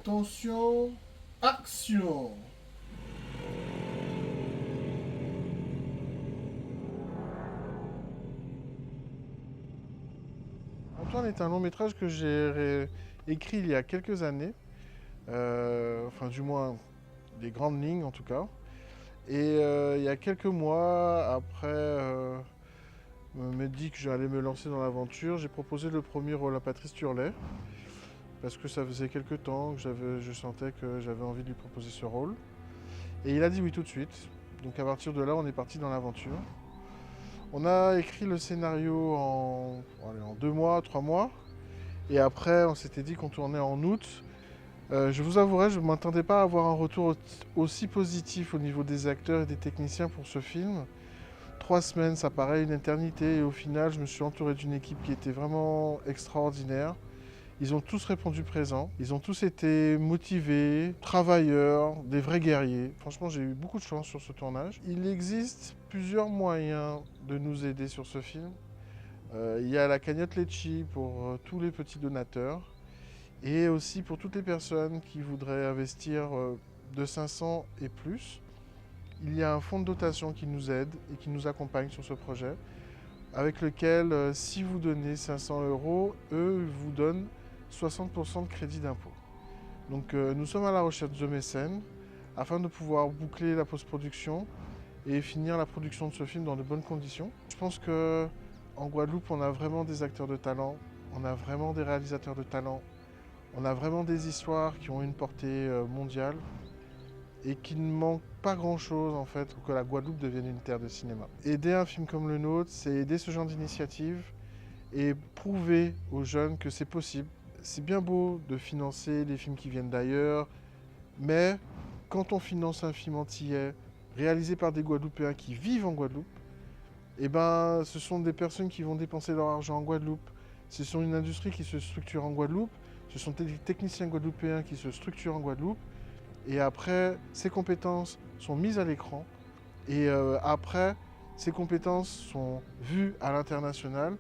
Attention, action! Antoine est un long métrage que j'ai écrit il y a quelques années, enfin du moins des grandes lignes en tout cas. Et il y a quelques mois, après me dit que j'allais me lancer dans l'aventure, j'ai proposé le premier rôle à Patrice Turlet, parce que ça faisait quelques temps que je sentais que j'avais envie de lui proposer ce rôle. Et il a dit oui tout de suite. Donc à partir de là, on est parti dans l'aventure. On a écrit le scénario en 2 mois, 3 mois. Et après, on s'était dit qu'on tournait en août. Je vous avouerai, je ne m'attendais pas à avoir un retour aussi positif au niveau des acteurs et des techniciens pour ce film. 3 semaines, ça paraît une éternité. Et au final, je me suis entouré d'une équipe qui était vraiment extraordinaire. Ils ont tous répondu présent. Ils ont tous été motivés, travailleurs, des vrais guerriers. Franchement, j'ai eu beaucoup de chance sur ce tournage. Il existe plusieurs moyens de nous aider sur ce film. Il y a la cagnotte Litchi pour tous les petits donateurs et aussi pour toutes les personnes qui voudraient investir de 500 et plus. Il y a un fonds de dotation qui nous aide et qui nous accompagne sur ce projet, avec lequel, si vous donnez 500 euros, eux vous donnent 60% de crédit d'impôt. Donc nous sommes à la recherche de mécènes afin de pouvoir boucler la post-production et finir la production de ce film dans de bonnes conditions. Je pense que en Guadeloupe, on a vraiment des acteurs de talent, on a vraiment des réalisateurs de talent, on a vraiment des histoires qui ont une portée mondiale et qu'il ne manque pas grand-chose en fait pour que la Guadeloupe devienne une terre de cinéma. Aider un film comme le nôtre, c'est aider ce genre d'initiative et prouver aux jeunes que c'est possible. C'est bien beau de financer les films qui viennent d'ailleurs, mais quand on finance un film antillais réalisé par des Guadeloupéens qui vivent en Guadeloupe, eh ben, ce sont des personnes qui vont dépenser leur argent en Guadeloupe. Ce sont une industrie qui se structure en Guadeloupe. Ce sont des techniciens guadeloupéens qui se structurent en Guadeloupe. Et après, ces compétences sont mises à l'écran. Et après, ces compétences sont vues à l'international.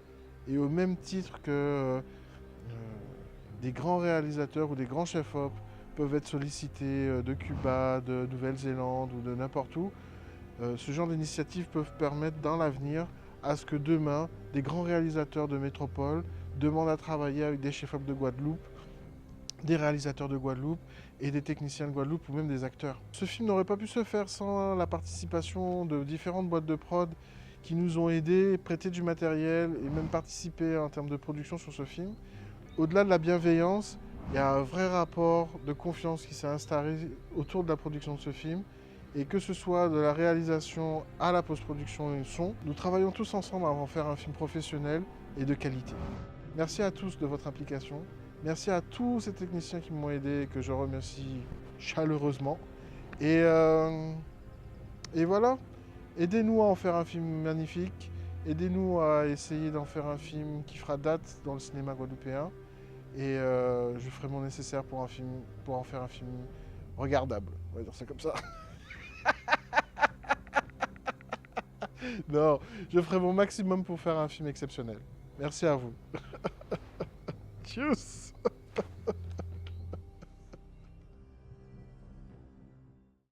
Et au même titre que des grands réalisateurs ou des grands chefs-op peuvent être sollicités de Cuba, de Nouvelle-Zélande ou de n'importe où, ce genre d'initiatives peuvent permettre dans l'avenir à ce que demain, des grands réalisateurs de métropole demandent à travailler avec des chefs-op de Guadeloupe, des réalisateurs de Guadeloupe et des techniciens de Guadeloupe ou même des acteurs. Ce film n'aurait pas pu se faire sans la participation de différentes boîtes de prod qui nous ont aidés, prêté du matériel et même participé en termes de production sur ce film. Au-delà de la bienveillance, il y a un vrai rapport de confiance qui s'est installé autour de la production de ce film. Et que ce soit de la réalisation à la post-production et le son, nous travaillons tous ensemble avant de faire un film professionnel et de qualité. Merci à tous de votre implication. Merci à tous ces techniciens qui m'ont aidé et que je remercie chaleureusement. Et, euh, et voilà, aidez-nous à en faire un film magnifique. Aidez-nous à essayer d'en faire un film qui fera date dans le cinéma guadeloupéen. Et je ferai mon nécessaire pour en faire un film regardable. On va dire ça comme ça. Non, je ferai mon maximum pour faire un film exceptionnel. Merci à vous. Tchuss.